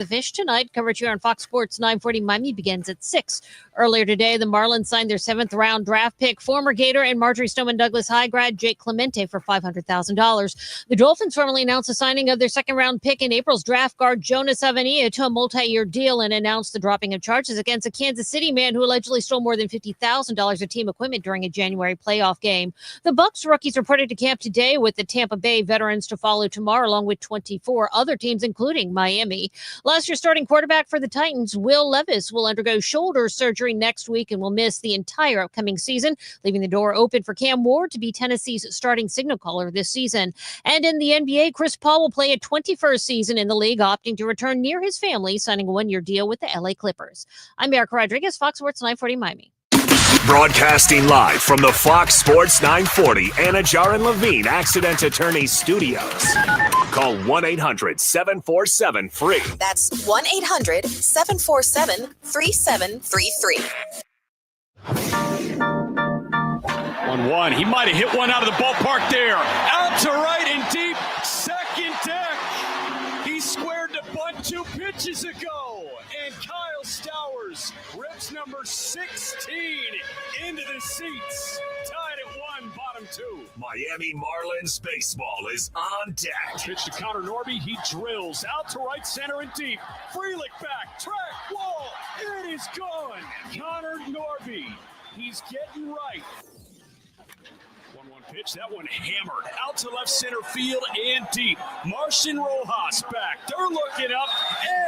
The Fish tonight. Coverage here on Fox Sports 940 Miami begins at 6. Earlier today, the Marlins signed their 7th-round draft pick, former Gator and Marjorie Stoneman Douglas High grad Jake Clemente for $500,000. The Dolphins formally announced the signing of their 2nd-round pick in April's draft guard Jonas Avenilla to a multi-year deal and announced the dropping of charges against a Kansas City man who allegedly stole more than $50,000 of team equipment during a January playoff game. The Bucs rookies reported to camp today, with the Tampa Bay veterans to follow tomorrow, along with 24 other teams, including Miami. Last year's starting quarterback for the Titans, Will Levis, will undergo shoulder surgery next week and will miss the entire upcoming season, leaving the door open for Cam Ward to be Tennessee's starting signal caller this season. And in the NBA, Chris Paul will play a 21st season in the league, opting to return near his family, signing a 1-year deal with the LA Clippers. I'm Erica Rodriguez, Fox Sports 940 Miami. Broadcasting live from the Fox Sports 940 Anna Jar and Levine Accident Attorneys Studios. Call 1-800-747-FREE. That's 1-800-747-3733. 1-1. He might have hit one out of the ballpark there. Out to right and deep. Second deck. He squared the bunt 2 pitches ago. And Kyle Stowers rips number 16 into the seats. Tied at 1, bottom 2. Miami Marlins baseball is on deck. Pitch to Connor Norby. He drills out to right center and deep. Frelick back. Track wall. It is gone. Connor Norby. He's getting right. 1-1 pitch. That one hammered out to left center field and deep. Martian Rojas back. They're looking up,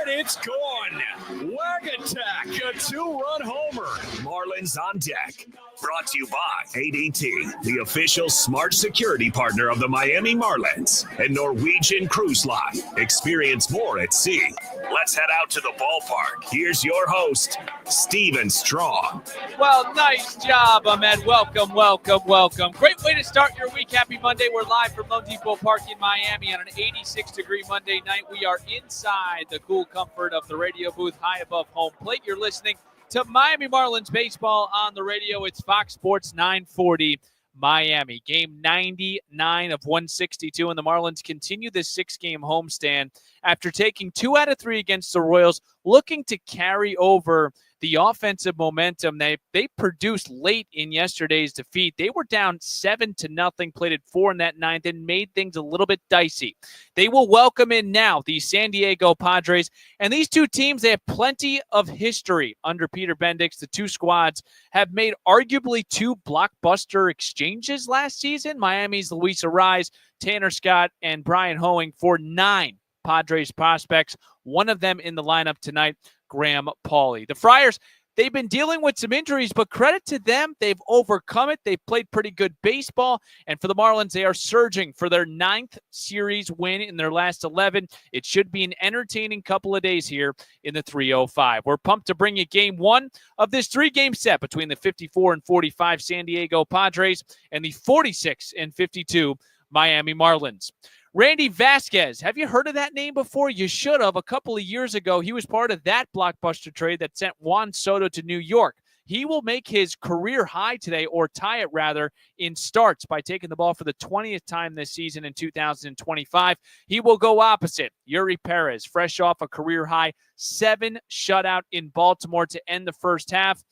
and it's gone. Wag attack. A 2-run homer. Marlins on deck. Brought to you by ADT, the official smart security partner of the Miami Marlins, and Norwegian Cruise Line. Experience more at sea. Let's head out to the ballpark. Here's your host, Steven Strong. Well, nice job, Ahmed. Welcome, welcome, welcome. Great way to start your week. Happy Monday. We're live from Lone Depot Park in Miami on an 86-degree Monday night. We are inside the cool comfort of the radio booth high above home plate. You're listening to Miami Marlins baseball on the radio. It's Fox Sports 940 Miami. Game 99 of 162, and the Marlins continue this 6-game homestand after taking 2 out of 3 against the Royals, looking to carry over the offensive momentum they produced late in yesterday's defeat. They were down 7-0, played it 4 in that 9th, and made things a little bit dicey. They will welcome in now the San Diego Padres, and these two teams, they have plenty of history under Peter Bendix. The two squads have made arguably 2 blockbuster exchanges last season. Miami's Luis Arraez, Tanner Scott, and Brian Hoeing for 9 Padres prospects, one of them in the lineup tonight, Graham Pauley. The Friars, they've been dealing with some injuries, but credit to them, they've overcome it. They've played pretty good baseball, and for the Marlins, they are surging for their 9th series win in their last 11. It should be an entertaining couple of days here in the 305. We're pumped to bring you game 1 of this 3-game set between the 54-45 San Diego Padres and the 46-52 Miami Marlins. Randy Vasquez, have you heard of that name before? You should have. A couple of years ago, he was part of that blockbuster trade that sent Juan Soto to New York. He will make his career high today, or tie it rather, in starts by taking the ball for the 20th time this season in 2025. He will go opposite Yuri Perez, fresh off a career high 7 shutout in Baltimore to end the first half,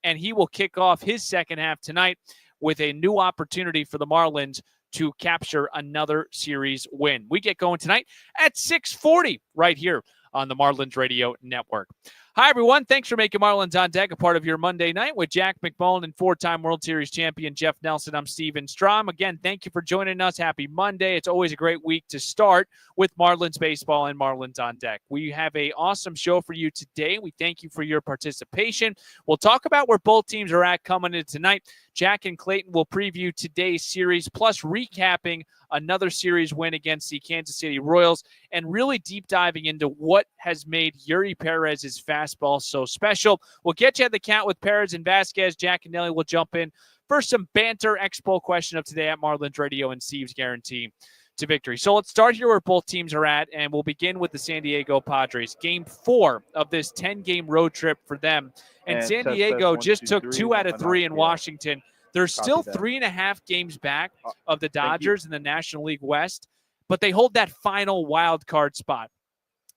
and he will kick off his second half tonight with a new opportunity for the Marlins to capture another series win. We get going tonight at 6:40 right here on the Marlins Radio Network. Hi, everyone. Thanks for making Marlins on Deck a part of your Monday night with Jack McMullen and 4-time World Series champion Jeff Nelson. I'm Steven Strom. Again, thank you for joining us. Happy Monday. It's always a great week to start with Marlins baseball and Marlins on Deck. We have an awesome show for you today. We thank you for your participation. We'll talk about where both teams are at coming into tonight. Jack and Clayton will preview today's series, plus recapping another series win against the Kansas City Royals, and really deep diving into what has made Yuri Perez's fastball so special. We'll get you at the count with Perez and Vasquez. Jack and Nelly will jump in for some banter. Expo question of today at Marlins Radio and Steve's guarantee to victory. So let's start here where both teams are at, and we'll begin with the San Diego Padres. Game 4 of this 10-game road trip for them. And San Diego just took 2 out of 3 in Washington. They're still 3.5 games back of the Dodgers in the National League West, but they hold that final wild card spot.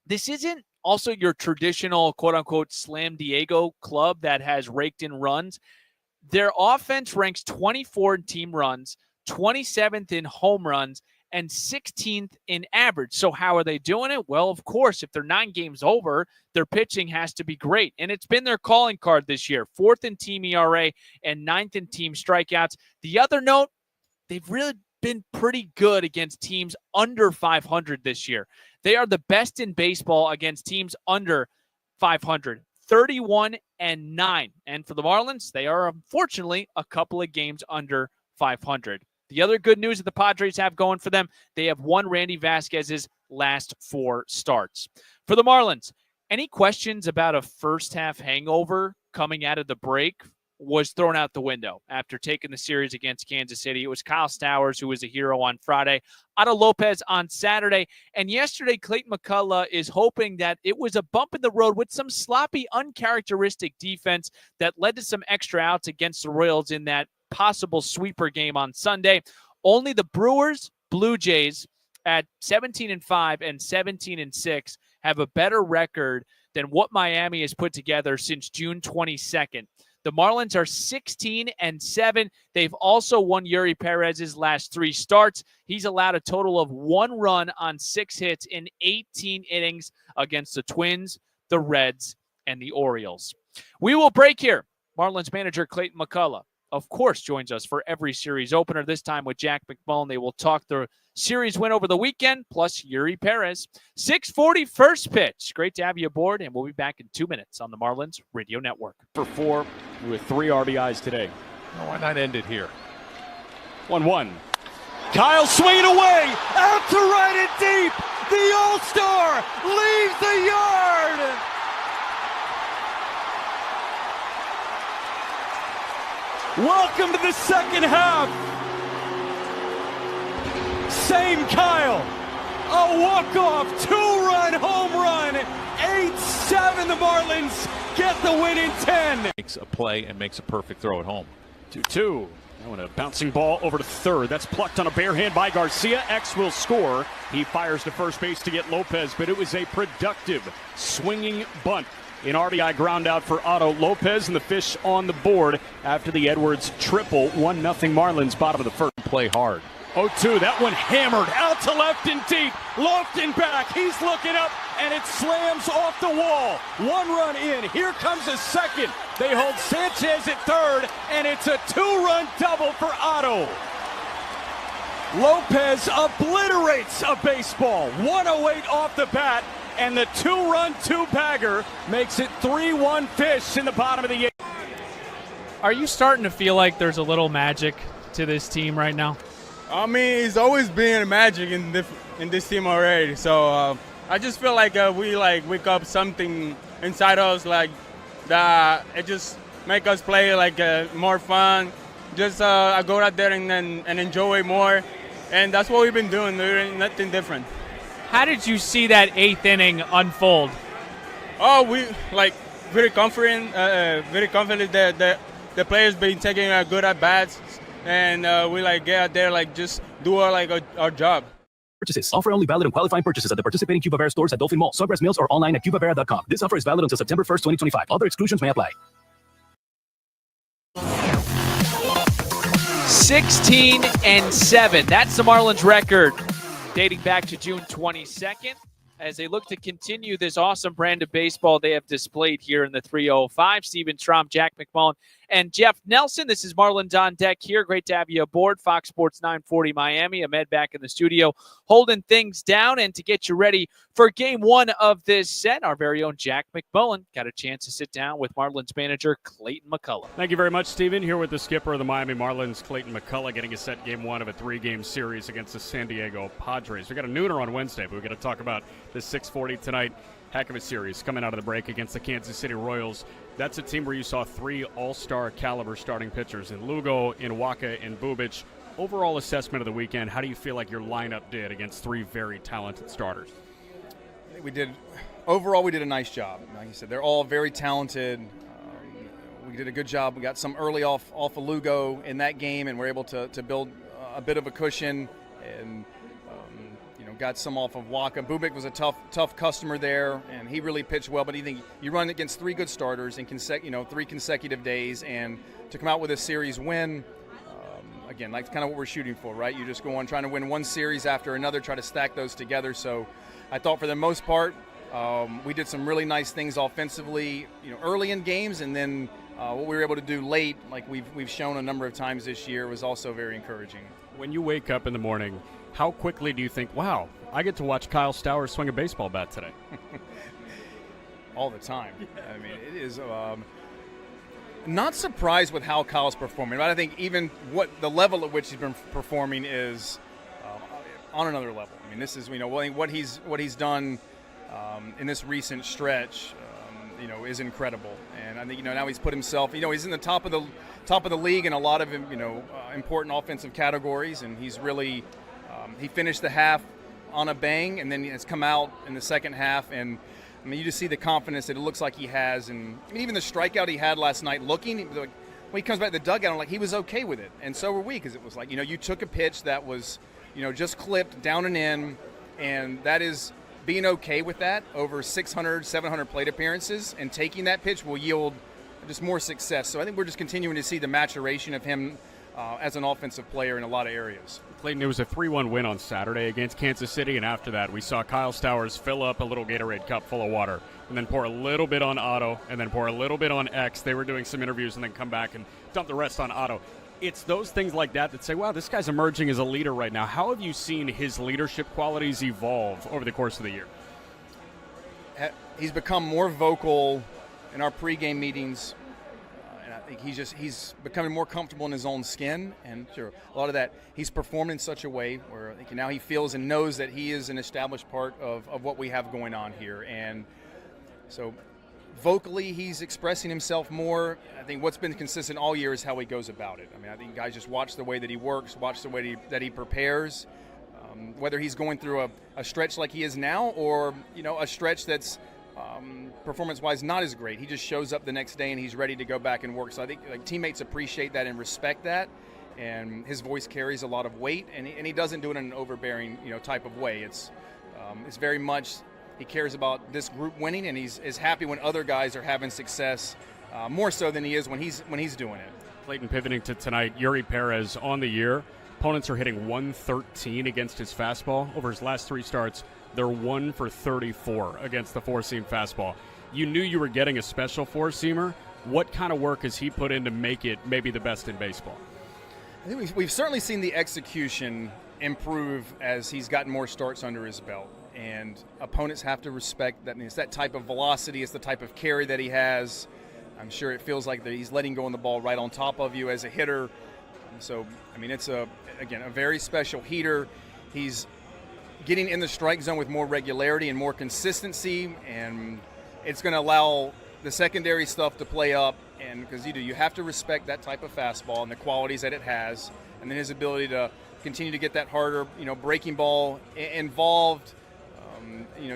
This isn't also your traditional quote-unquote Slam Diego club that has raked in runs. Their offense ranks 24 in team runs, 27th in home runs, and 16th in average. So how are they doing it? Well, of course, if they're 9 games over, their pitching has to be great. And it's been their calling card this year. 4th in team ERA and 9th in team strikeouts. The other note, they've really been pretty good against teams under 500 this year. They are the best in baseball against teams under 500. 31-9. And for the Marlins, they are unfortunately a couple of games under 500. The other good news that the Padres have going for them, they have won Randy Vasquez's last 4 starts. For the Marlins, any questions about a first-half hangover coming out of the break was thrown out the window after taking the series against Kansas City. It was Kyle Stowers who was a hero on Friday, Otto Lopez on Saturday, and yesterday Clayton McCullough is hoping that it was a bump in the road with some sloppy, uncharacteristic defense that led to some extra outs against the Royals in that possible sweeper game on Sunday. Only the Brewers, Blue Jays at 17-5 and 17-6 have a better record than what Miami has put together since June 22nd. The Marlins are 16-7. They've also won Yuri Perez's last 3 starts. He's allowed a total of 1 run on 6 hits in 18 innings against the Twins, the Reds, and the Orioles. We will break here. Marlins manager Clayton McCullough, of course, joins us for every series opener, this time with Jack McMullen. They will talk the series win over the weekend, plus Yuri Perez. 6:40 first pitch. Great to have you aboard, and we'll be back in 2 minutes on the Marlins Radio Network. For 4 with 3 RBIs today. Why not end it here? 1-1. Kyle swinging away, out to right and deep. The All-Star leaves the yard. Welcome to the second half. Same Kyle. A walk-off 2-run home run. 8-7 the Marlins get the win in 10. Makes a play and makes a perfect throw at home. 2-2. Now in a bouncing ball over to third. That's plucked on a bare hand by Garcia. X will score. He fires to first base to get Lopez, but it was a productive swinging bunt. An RBI ground out for Otto Lopez, and the fish on the board after the Edwards triple. 1-0 Marlins, bottom of the first. Play hard. 0-2, that one hammered out to left and deep. Lofton back, he's looking up, and it slams off the wall. 1 run in, here comes a second. They hold Sanchez at third, and it's a 2-run double for Otto. Lopez obliterates a baseball. 108 off the bat. And the 2-run 2-bagger makes it 3-1 fish in the bottom of the 8th. Are you starting to feel like there's a little magic to this team right now? I mean, it's always been magic in this team already. So I just feel like we wake up something inside us like that. It just make us play more fun. Just go out there and enjoy it more. And that's what we've been doing. There's nothing different. How did you see that 8th inning unfold? Oh, we very confident that the players been taking good at bats, and we get out there just do our job. Purchases. Offer only valid on qualifying purchases at the participating Cuba Bear stores at Dolphin Mall, Sawgrass Mills, or online at cubavera.com. This offer is valid until September 1st, 2025. Other exclusions may apply. 16-7. That's the Marlins record, dating back to June 22nd, as they look to continue this awesome brand of baseball they have displayed here in the 305. Steven Strom, Jack McMullen, and Jeff Nelson. This is Marlins on Deck here. Great to have you aboard. Fox Sports 940 Miami. Ahmed back in the studio holding things down. And to get you ready for game 1 of this set, our very own Jack McMullen got a chance to sit down with Marlins manager Clayton McCullough. Thank you very much, Steven. Here with the skipper of the Miami Marlins, Clayton McCullough, getting a set game 1 of a 3-game series against the San Diego Padres. We got a nooner on Wednesday, but we're going to talk about this 6:40 tonight. Heck of a series coming out of the break against the Kansas City Royals. That's a team where you saw 3 all-star caliber starting pitchers in Lugo, in Waka, and Bubic. Overall assessment of the weekend, how do you feel like your lineup did against 3 very talented starters? I think we did a nice job. Like you said, they're all very talented. We did a good job. We got some early off of Lugo in that game, and we're able to build a bit of a cushion and got some off of Waka. Bubik was a tough customer there, and he really pitched well. But you run against 3 good starters in 3 consecutive days, and to come out with a series win, again, like kind of what we're shooting for, right? You just go on trying to win one series after another, try to stack those together. So I thought for the most part, we did some really nice things offensively, early in games, and then what we were able to do late, like we've shown a number of times this year, was also very encouraging. When you wake up in the morning, how quickly do you think, wow, I get to watch Kyle Stowers swing a baseball bat today? All the time. I mean, it is not surprised with how Kyle's performing, but I think even what the level at which he's been performing is on another level. I mean, this is what he's done in this recent stretch, is incredible. And I think now he's put himself. He's in the top of the league in a lot of important offensive categories, and he's really he finished the half on a bang, and then has come out in the second half, and I mean, you just see the confidence that it looks like he has, and I mean, even the strikeout he had last night. When he comes back to the dugout, I'm like, he was okay with it, and so were we, because it was like, you took a pitch that was, just clipped down and in, and that is being okay with that over 600, 700 plate appearances, and taking that pitch will yield just more success. So I think we're just continuing to see the maturation of him as an offensive player in a lot of areas. Clayton, it was a 3-1 win on Saturday against Kansas City, and after that we saw Kyle Stowers fill up a little Gatorade cup full of water and then pour a little bit on Otto and then pour a little bit on X. They were doing some interviews and then come back and dump the rest on Otto. It's those things like that say, wow, this guy's emerging as a leader right now. How have you seen his leadership qualities evolve over the course of the year? He's become more vocal in our pregame meetings. I think he's becoming more comfortable in his own skin, and sure, a lot of that he's performed in such a way where I think now he feels and knows that he is an established part of what we have going on here. And so vocally he's expressing himself more. I think what's been consistent all year is how he goes about it. I mean, I think guys just watch the way that he works, watch the way that he prepares, whether he's going through a stretch like he is now, or a stretch that's performance-wise not as great. He just shows up the next day and he's ready to go back and work. So I think teammates appreciate that and respect that, and his voice carries a lot of weight, and he doesn't do it in an overbearing type of way. It's very much he cares about this group winning, and he's happy when other guys are having success, more so than he is when he's doing it. Clayton, pivoting to tonight, Yuri Perez on the year. Opponents are hitting 113 against his fastball. Over his last 3 starts, they're 1 for 34 against the 4-seam fastball. You knew you were getting a special 4-seamer. What kind of work has he put in to make it maybe the best in baseball? I think we've certainly seen the execution improve as he's gotten more starts under his belt. And opponents have to respect that. I mean, it's that type of velocity, it's the type of carry that he has. I'm sure it feels like that he's letting go on the ball right on top of you as a hitter. So, I mean, it's a very special heater. He's getting in the strike zone with more regularity and more consistency, and it's going to allow the secondary stuff to play up. And because you have to respect that type of fastball and the qualities that it has, and then his ability to continue to get that harder, breaking ball involved.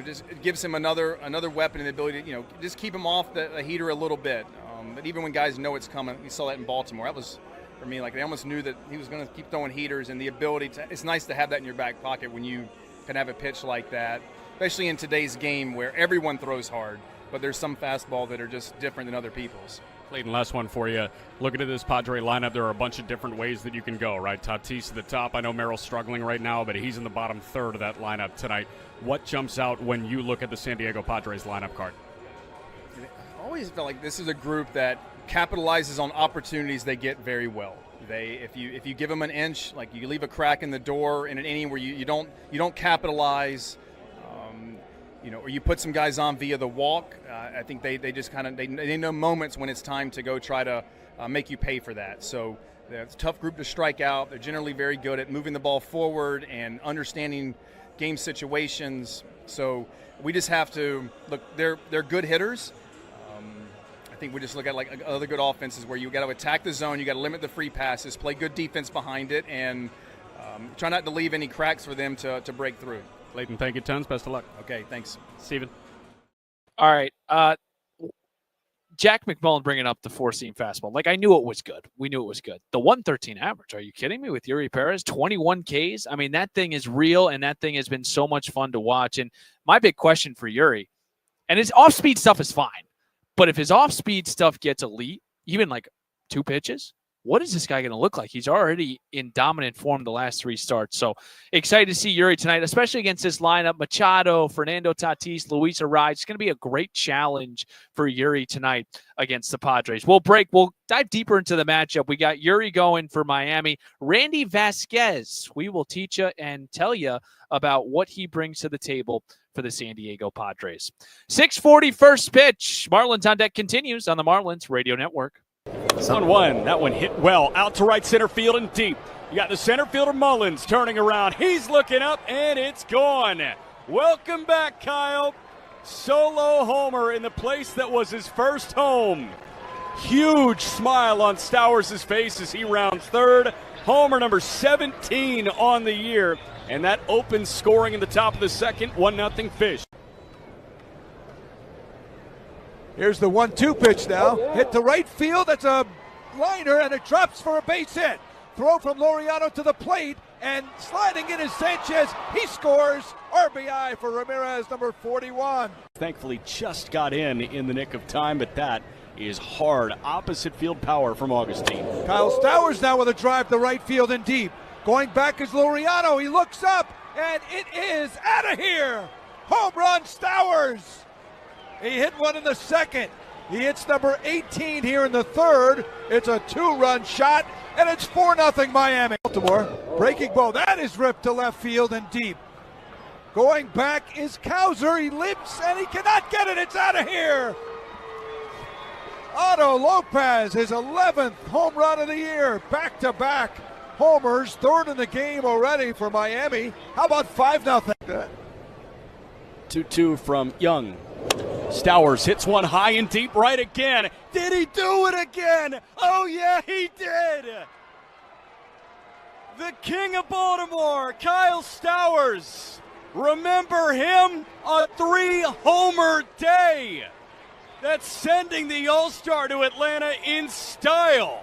Just it gives him another weapon and the ability to, just keep him off the heater a little bit. But even when guys know it's coming, we saw that in Baltimore. That was, for me, like they almost knew that he was going to keep throwing heaters, and the ability to, it's nice to have that in your back pocket when you can have a pitch like that, especially in today's game where everyone throws hard, but there's some fastball that are just different than other people's. Clayton, last one for you. Looking at this Padre lineup, there are a bunch of different ways that you can go, right? Tatis at the top. I know Merrill's struggling right now, but he's in the bottom third of that lineup tonight. What jumps out when you look at the San Diego Padres lineup card? I always felt like this is a group that capitalizes on opportunities they get very well. If you give them an inch, like you leave a crack in the door in an inning where you don't capitalize, or you put some guys on via the walk. I think they just kind of they know moments when it's time to go try to make you pay for that. So it's a tough group to strike out. They're generally very good at moving the ball forward and understanding game situations. So we just have to look. They're good hitters. I think we just look at like other good offenses where you got to attack the zone, you got to limit the free passes, play good defense behind it, and try not to leave any cracks for them to break through. Clayton, thank you tons. Best of luck. Okay, thanks. Steven. All right. Jack McMullen bringing up the 4-seam fastball. Like, I knew it was good. We knew it was good. The 113 average, are you kidding me, with Yuri Perez? 21 Ks? I mean, that thing is real, and that thing has been so much fun to watch. And my big question for Yuri, and his off-speed stuff is fine, but if his off-speed stuff gets elite, even like 2 pitches, what is this guy going to look like? He's already in dominant form the last 3 starts. So excited to see Yuri tonight, especially against this lineup. Machado, Fernando Tatis, Luis Arraez. It's going to be a great challenge for Yuri tonight against the Padres. We'll break. We'll dive deeper into the matchup. We got Yuri going for Miami. Randy Vasquez, we will teach you and tell you about what he brings to the table for the San Diego Padres. 6:40 first pitch. Marlins on deck continues on the Marlins Radio Network. 1-1. That one hit well out to right center field and deep. You got the center fielder Mullins turning around. He's looking up, and it's gone. Welcome back, Kyle. Solo homer in the place that was his first home. Huge smile on Stowers' face as he rounds third. Homer number 17 on the year. And that opens scoring in the top of the second. 1-0 Fish. Here's the 1-2 pitch now. Hit to right field. That's a liner, and it drops for a base hit. Throw from Laureano to the plate, and sliding in is Sanchez. He scores. RBI for Ramirez, number 41. Thankfully just got in the nick of time, but that is hard. Opposite field power from Augustine. Kyle Stowers now with a drive to right field and deep. Going back is Laureano. He looks up, and it is out of here. Home run, Stowers. He hit one in the second. He hits number 18 here in the third. It's a 2-run shot, and it's 4-0 Miami. Baltimore, breaking ball. That is ripped to left field and deep. Going back is Cowser. He limps, and he cannot get it. It's out of here. Otto Lopez, his 11th home run of the year. Back-to-back homers. Third in the game already for Miami. How about 5-0? 2-2 from Young. Stowers hits one high and deep right again. Did he do it again? Oh, yeah, he did. The king of Baltimore, Kyle Stowers. Remember him? A 3-homer day. That's sending the All-Star to Atlanta in style.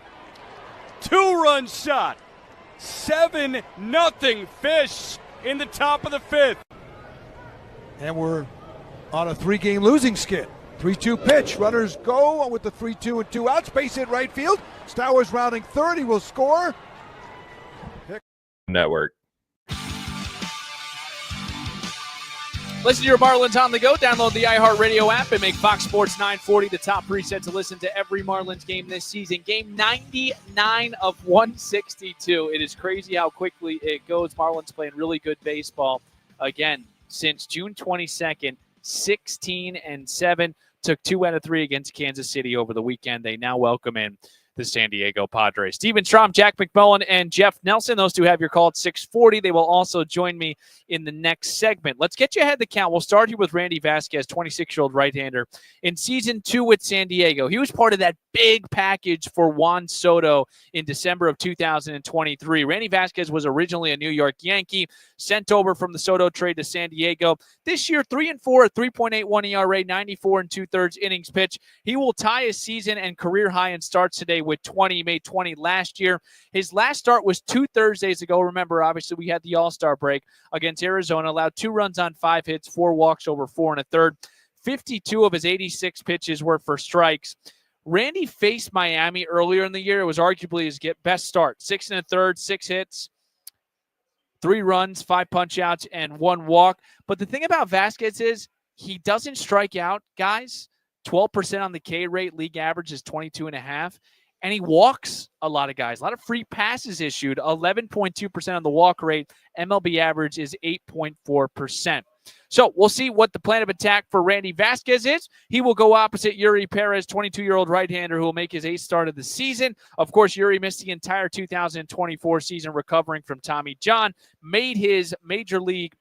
2-run shot. 7-0 Fish in the top of the 5th. And we're on a 3-game losing skid. 3-2 pitch. Runners go with the 3-2 and 2 outs. Base hit right field. Stowers rounding third. He will score. Network. Listen to your Marlins on the go. Download the iHeartRadio app and make Fox Sports 940 the top preset to listen to every Marlins game this season. Game 99 of 162. It is crazy how quickly it goes. Marlins playing really good baseball again since June 22nd. 16-7. Took 2 out of 3 against Kansas City over the weekend. They now welcome in the San Diego Padres. Steven Strom, Jack McMullen, and Jeff Nelson. Those two have your call at 6:40. They will also join me in the next segment. Let's get you ahead of the count. We'll start here with Randy Vasquez, 26-year-old right-hander. In Season 2 with San Diego, he was part of that big package for Juan Soto in December of 2023. Randy Vasquez was originally a New York Yankee, sent over from the Soto trade to San Diego. This year, 3-4, a 3.81 ERA, 94 2/3 innings pitched. He will tie his season and career high in starts today with 20. He made 20 last year. His last start was 2 Thursdays ago. Remember, obviously, we had the All-Star break against Arizona. Allowed 2 runs on 5 hits, 4 walks over 4 1/3. 52 of his 86 pitches were for strikes. Randy faced Miami earlier in the year. It was arguably his best start. 6 1/3, 6 hits, 3 runs, 5 punch-outs, and 1 walk. But the thing about Vasquez is he doesn't strike out, guys. 12% on the K rate. League average is 22.5. And he walks a lot of guys. A lot of free passes issued. 11.2% on the walk rate. MLB average is 8.4%. So we'll see what the plan of attack for Randy Vasquez is. He will go opposite Yuri Perez, 22-year-old right-hander who will make his 8th start of the season. Of course, Yuri missed the entire 2024 season recovering from Tommy John. Made his major league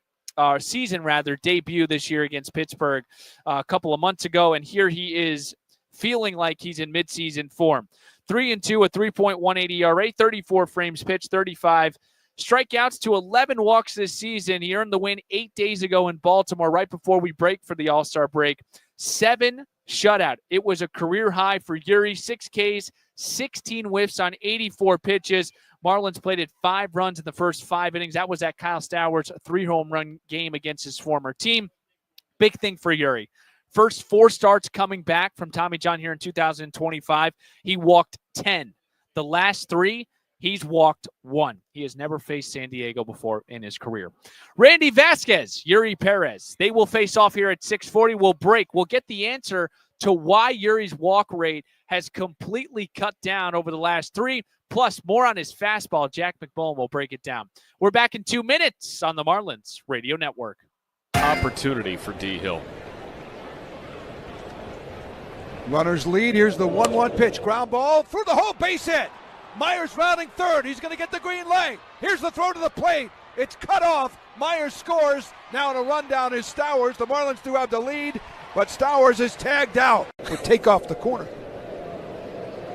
season debut this year against Pittsburgh a couple of months ago. And here he is feeling like he's in midseason form. 3-2, a 3.18 ERA, 34 frames pitched, 35 strikeouts to 11 walks this season. He earned the win 8 days ago in Baltimore, right before we break for the All-Star break. 7 shutout. It was a career high for Yuri. 6 Ks, 16 whiffs on 84 pitches. Marlins played at 5 runs in the first 5 innings. That was at Kyle Stowers' 3-home run game against his former team. Big thing for Yuri. First 4 starts coming back from Tommy John here in 2025. He walked 10. The last 3, he's walked 1. He has never faced San Diego before in his career. Randy Vasquez, Yuri Perez. They will face off here at 6:40. We'll break. We'll get the answer to why Yuri's walk rate has completely cut down over the last 3, plus more on his fastball. Jack McMullen will break it down. We're back in 2 minutes on the Marlins Radio Network. Opportunity for D. Hill. Runners lead. Here's the 1-1 pitch. Ground ball through the hole. Base hit. Myers rounding third. He's going to get the green light. Here's the throw to the plate. It's cut off. Myers scores. Now in a rundown is Stowers. The Marlins do have the lead, but Stowers is tagged out. Would take off the corner.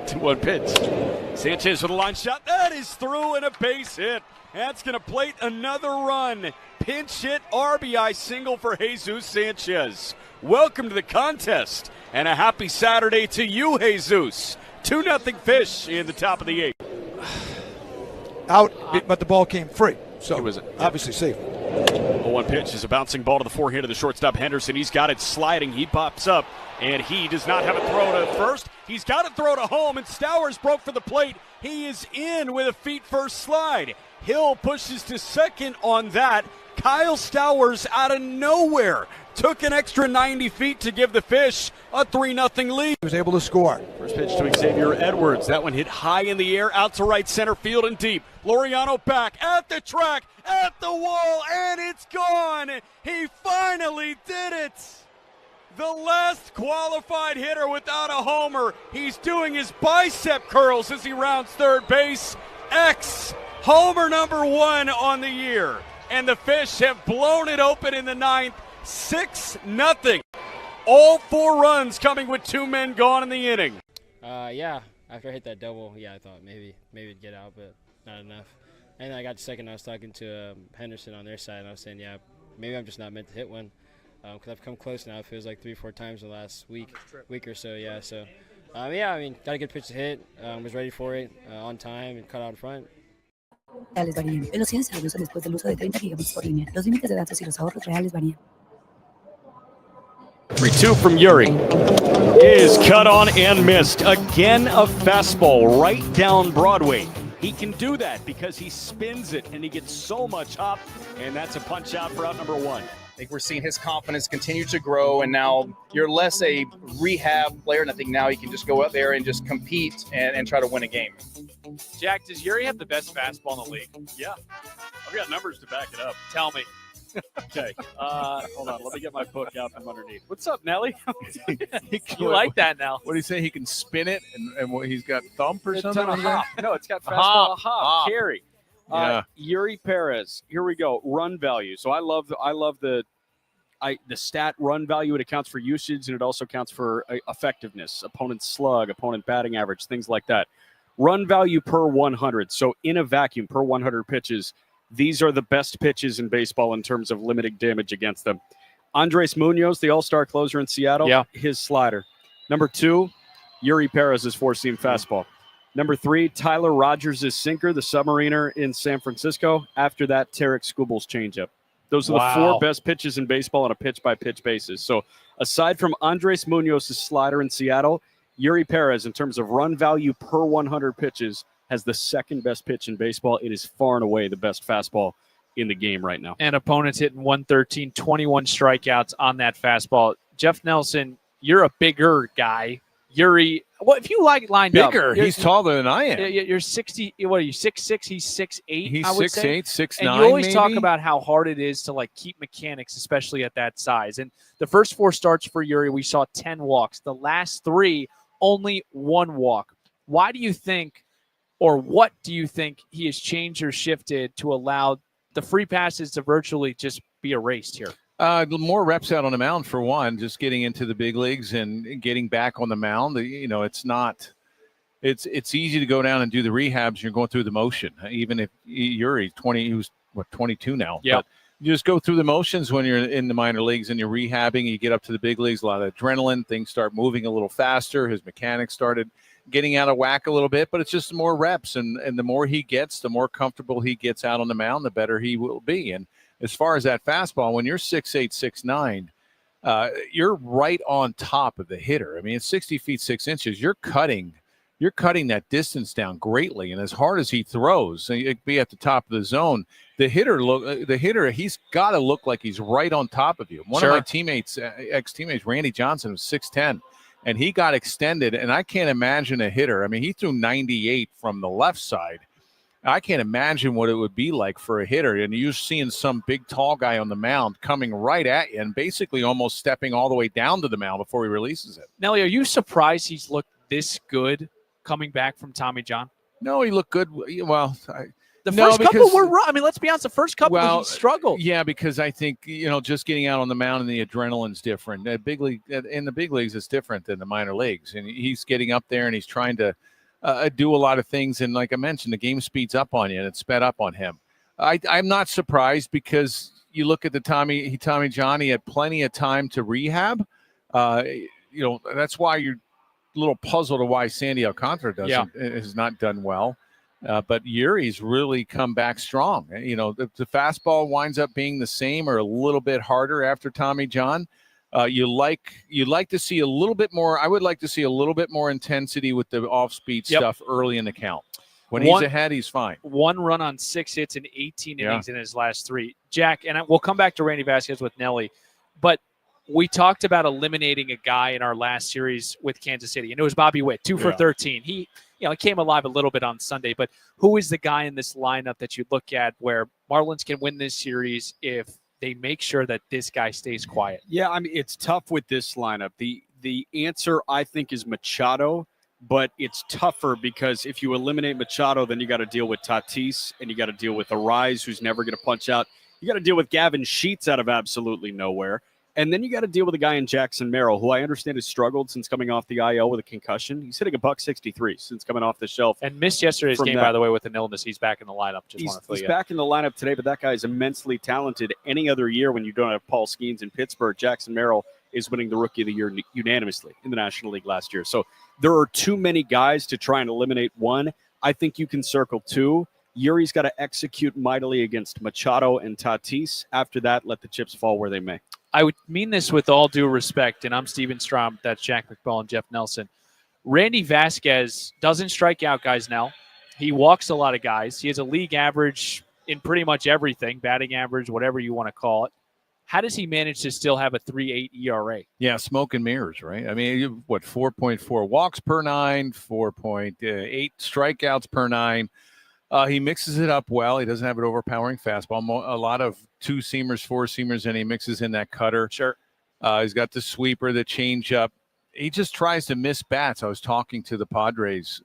2-1 pitch. Sanchez with a line shot. That is through and a base hit. That's going to plate another run. Pinch hit RBI single for Jesus Sanchez. Welcome to the contest, and a happy Saturday to you, Jesus. 2-0 Fish in the top of the 8th. Out, but the ball came free, so it was obviously safe. 0-1 pitch is a bouncing ball to the forehand of the shortstop Henderson. He's got it sliding. He pops up, and he does not have a throw to first. He's got a throw to home, and Stowers broke for the plate. He is in with a feet-first slide. Hill pushes to second on that. Kyle Stowers out of nowhere took an extra 90 feet to give the Fish a 3-0 lead. He was able to score. First pitch to Xavier Edwards. That one hit high in the air, out to right center field and deep. Laureano back at the track, at the wall, and it's gone. He finally did it. The last qualified hitter without a homer. He's doing his bicep curls as he rounds third base. Homer number 1 on the year. And the Fish have blown it open in the 9th. 6-0. All 4 runs coming with 2 men gone in the inning. Yeah, after I hit that double, I thought maybe it'd get out, but not enough. And then I got to second. I was talking to Henderson on their side, and I was saying, maybe I'm just not meant to hit one, because I've come close now. It feels like 3-4 times in the last week or so. Got a good pitch to hit. Was ready for it on time and cut out in front. Velocidades se reducen después del uso de 30 gigabits por línea. Los límites de datos y los ahorros reales varían. 3-2 from Yuri is cut on and missed. Again, a fastball right down Broadway. He can do that because he spins it and he gets so much up, and that's a punch out for out number 1. I think we're seeing his confidence continue to grow, and now you're less a rehab player, and I think now he can just go out there and just compete and try to win a game. Jack, does Yuri have the best fastball in the league? Yeah. I've got numbers to back it up. Tell me. Okay. Hold on. Let me get my book out from underneath. What's up, Nelly? You like that now. What do you say? He can spin it, and what, he's got thump or something? On a hop. No, it's got fastball, hop. Carry. Yuri Perez. Here we go. Run value. So I love the stat run value. It accounts for usage, and it also counts for effectiveness, opponent slug, opponent batting average, things like that. Run value per 100. So in a vacuum, per 100 pitches, these are the best pitches in baseball in terms of limiting damage against them. Andres Munoz, the all-star closer in Seattle, his slider. Number 2, Yuri Perez's four-seam fastball. Number 3, Tyler Rogers' sinker, the submariner in San Francisco. After that, Tarek Skubal's changeup. Those are the 4 best pitches in baseball on a pitch-by-pitch basis. So aside from Andres Munoz' slider in Seattle, Yuri Perez, in terms of run value per 100 pitches, has the second best pitch in baseball. It is far and away the best fastball in the game right now. And opponents hitting 113, 21 strikeouts on that fastball. Jeff Nelson, you're a bigger guy. Yuri, if you lined up. Bigger. He's taller than I am. You're 60. What are you, 6'6"? He's 6'8". He's 6'8", 6'9". And you always maybe talk about how hard it is to keep mechanics, especially at that size. And the first 4 starts for Yuri, we saw 10 walks. The last 3, only 1 walk. Why do you think, or what do you think he has changed or shifted to allow the free passes to virtually just be erased here? More reps out on the mound, for one, just getting into the big leagues and getting back on the mound. It's easy to go down and do the rehabs. You're going through the motion. Even if Yuri, he was 22 now. Yeah. you just go through the motions when you're in the minor leagues and you're rehabbing. You get up to the big leagues, a lot of adrenaline. Things start moving a little faster. His mechanics started getting out of whack a little bit, but it's just more reps. And the more he gets, the more comfortable he gets out on the mound, the better he will be. And as far as that fastball, when you're 6'8", 6'9", you're right on top of the hitter. I mean, it's 60 feet 6 inches. You're cutting that distance down greatly. And as hard as he throws, it'd be at the top of the zone. The hitter, he's got to look like he's right on top of you. One of my teammates, ex-teammates, Randy Johnson, was 6'10", and he got extended. And I can't imagine a hitter. I mean, he threw 98 from the left side. I can't imagine what it would be like for a hitter. And you're seeing some big, tall guy on the mound coming right at you and basically almost stepping all the way down to the mound before he releases it. Nelly, are you surprised he's looked this good coming back from Tommy John? No, he looked good. Well, the first couple were rough. I mean, let's be honest, the first couple he struggled. Yeah, because I think, just getting out on the mound and the adrenaline's different. In the big leagues, it's different than the minor leagues. And he's getting up there and he's trying to do a lot of things. And like I mentioned, the game speeds up on you and it's sped up on him. I'm not surprised because you look at the Tommy John, he had plenty of time to rehab. That's why you're a little puzzled to why Sandy Alcantara has not done well. But Yuri's really come back strong. The fastball winds up being the same or a little bit harder after Tommy John. You'd like to see a little bit more. I would like to see a little bit more intensity with the off-speed stuff early in the count. When he's ahead, he's fine. 1 run on 6 hits in 18 innings in his last 3. Jack, and we'll come back to Randy Vasquez with Nelly, but we talked about eliminating a guy in our last series with Kansas City, and it was Bobby Witt, 2 for 13. He came alive a little bit on Sunday, but who is the guy in this lineup that you look at where Marlins can win this series if they make sure that this guy stays quiet? Yeah, I mean, it's tough with this lineup. The answer, I think, is Machado, but it's tougher because if you eliminate Machado, then you got to deal with Tatis, and you got to deal with Arise, who's never going to punch out. You got to deal with Gavin Sheets out of absolutely nowhere. And then you got to deal with a guy in Jackson Merrill, who I understand has struggled since coming off the IL with a concussion. He's hitting $163 since coming off the shelf. And missed yesterday's game, by the way, with an illness. He's back in the lineup. He's back in the lineup today, but that guy is immensely talented. Any other year when you don't have Paul Skeens in Pittsburgh, Jackson Merrill is winning the Rookie of the Year unanimously in the National League last year. So there are too many guys to try and eliminate one. I think you can circle 2. Yuri's got to execute mightily against Machado and Tatis. After that, let the chips fall where they may. I would mean this with all due respect, and I'm Steven Strom, that's Jack McMullen, Jeff Nelson. Randy Vasquez doesn't strike out guys now. He walks a lot of guys. He has a league average in pretty much everything, batting average, whatever you want to call it. How does he manage to still have a 3.8 ERA? Yeah, smoke and mirrors, right? I mean, 4.4 walks per 9, 4.8 strikeouts per 9. He mixes it up well. He doesn't have an overpowering fastball. A lot of 2-seamers, 4-seamers, and he mixes in that cutter. Sure. He's got the sweeper, the changeup. He just tries to miss bats. I was talking to the Padres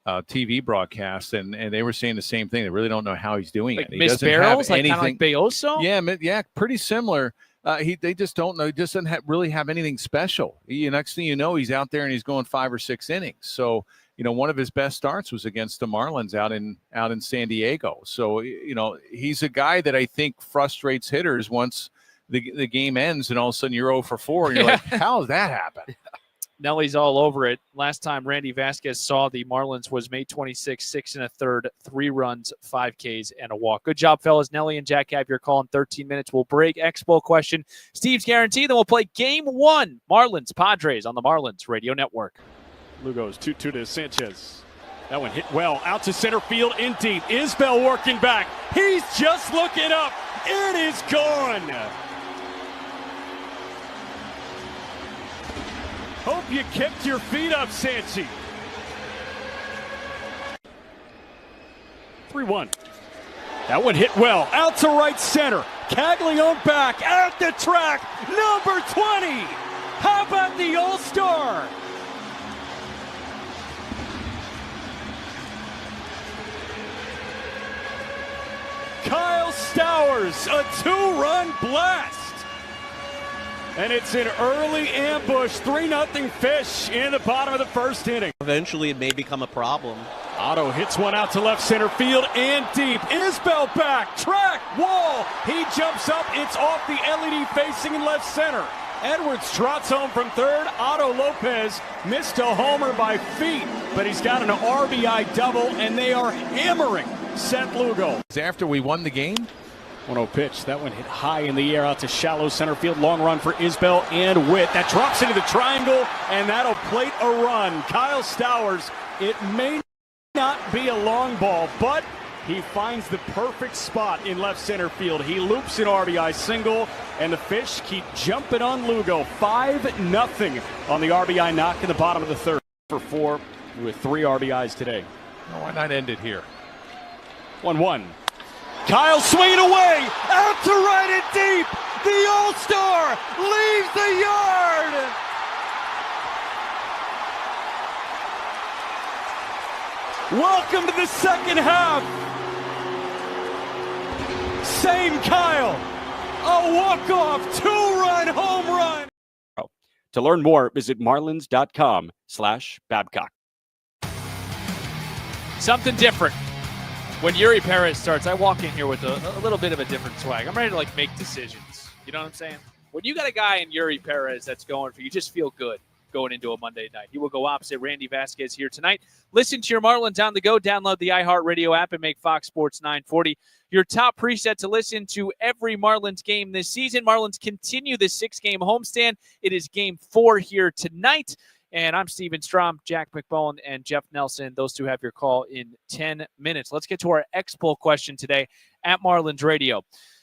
TV broadcast, and they were saying the same thing. They really don't know how he's doing it. He miss barrels, kind of like Beoso? Yeah, pretty similar. They just don't know. He just doesn't really have anything special. Next thing you know, he's out there and he's going 5 or 6 innings. So, one of his best starts was against the Marlins out in San Diego. So, he's a guy that I think frustrates hitters once the game ends and all of a sudden you're 0 for 4 and you're like, how does that happen? Nelly's all over it. Last time Randy Vasquez saw the Marlins was May 26, 6 1/3, 3 runs, 5 Ks, and a walk. Good job, fellas. Nelly and Jack have your call in 13 minutes. We'll break Expo question. Steve's guarantee. Then we'll play Game 1. Marlins, Padres on the Marlins Radio Network. Lugo's 2-2 to Sanchez. That one hit well. Out to center field in deep. Isbell working back. He's just looking up. It is gone. Hope you kept your feet up, Sanchi. 3-1. That one hit well. Out to right center. Caglione back at the track. Number 20. How about the All-Star? Kyle Stowers, a 2-run blast. And it's an early ambush, 3-0 Fish in the bottom of the first inning. Eventually it may become a problem Otto hits one out to left center field and deep. Isbell back, track, wall. He jumps up. It's off the LED facing in left center. Edwards trots home from third. Otto Lopez missed a homer by feet, but he's got an RBI double, and they are hammering Seth Lugo. After we won the game, 1-0 pitch. That one hit high in the air out to shallow center field. Long run for Isbell and Witt. That drops into the triangle, and that'll plate a run. Kyle Stowers, it may not be a long ball, but he finds the perfect spot in left center field. He loops an RBI single, and the Fish keep jumping on Lugo. 5-0 on the RBI knock in the bottom of the third. For 4 with 3 RBIs today. why not end it here? 1-1. Kyle swinging away, out to right and deep. The All-Star leaves the yard. Welcome to the second half. Same Kyle. A walk-off 2-run home run. To learn more, visit marlins.com/Babcock. Something different. When Yuri Perez starts, I walk in here with a little bit of a different swag. I'm ready to make decisions. You know what I'm saying? When you got a guy in Yuri Perez that's going for you, just feel good going into a Monday night. He will go opposite Randy Vasquez here tonight. Listen to your Marlins on the go. Download the iHeartRadio app and make Fox Sports 940 your top preset to listen to every Marlins game this season. Marlins continue the 6-game homestand. It is game 4 here tonight. And I'm Steven Strom, Jack McMullen, and Jeff Nelson. Those two have your call in 10 minutes. Let's get to our X-Poll question today at Marlins Radio.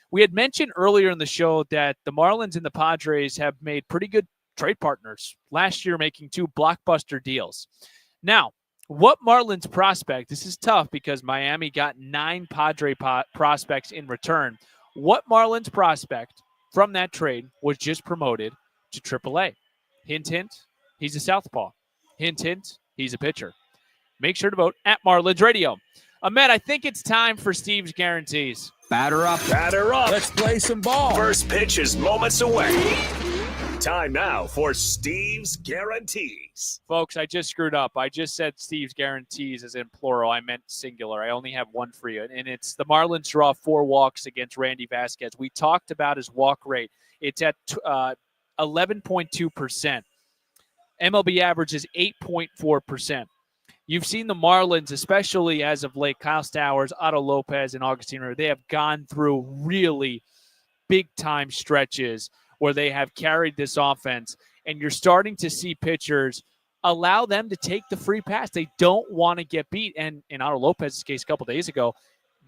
We had mentioned earlier in the show that the Marlins and the Padres have made pretty good trade partners last year, making 2 blockbuster deals. Now, what Marlins prospect, this is tough because Miami got 9 Padre prospects in return. What Marlins prospect from that trade was just promoted to AAA? Hint, hint, he's a southpaw. Hint, hint, he's a pitcher. Make sure to vote at Marlins Radio. Ahmed, I think it's time for Steve's Guarantees. Batter up. Batter up. Let's play some ball. First pitch is moments away. Time now for Steve's Guarantees. Folks, I just screwed up. I just said Steve's Guarantees as in plural. I meant singular. I only have one for you, and it's the Marlins draw 4 walks against Randy Vasquez. We talked about his walk rate. It's at 11.2%. MLB average is 8.4%. You've seen the Marlins, especially as of late, Kyle Stowers, Otto Lopez, and Augustine Rivera, they have gone through really big-time stretches where they have carried this offense, and you're starting to see pitchers allow them to take the free pass. They don't want to get beat. And in Otto Lopez's case a couple days ago,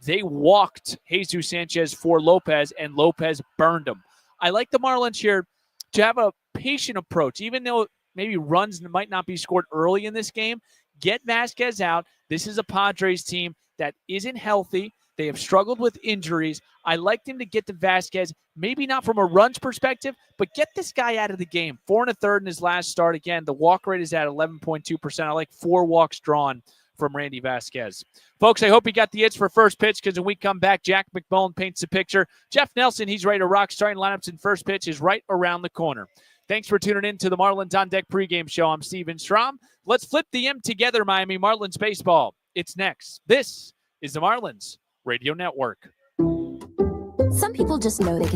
they walked Jesus Sanchez for Lopez, and Lopez burned him. I like the Marlins here to have a patient approach, even though maybe runs might not be scored early in this game. Get Vasquez out. This is a Padres team that isn't healthy. They have struggled with injuries. I like them to get to Vasquez, maybe not from a runs perspective, but get this guy out of the game. 4 1/3 in his last start. Again, the walk rate is at 11.2%. I like 4 walks drawn from Randy Vasquez. Folks, I hope you got the itch for first pitch, because when we come back, Jack McMullen paints the picture. Jeff Nelson, he's ready to rock. Starting lineups in first pitch is right around the corner. Thanks for tuning in to the Marlins On Deck pregame show. I'm Steven Strom. Let's flip the M together, Miami Marlins baseball. It's next. This is the Marlins Radio Network. Some people just know they can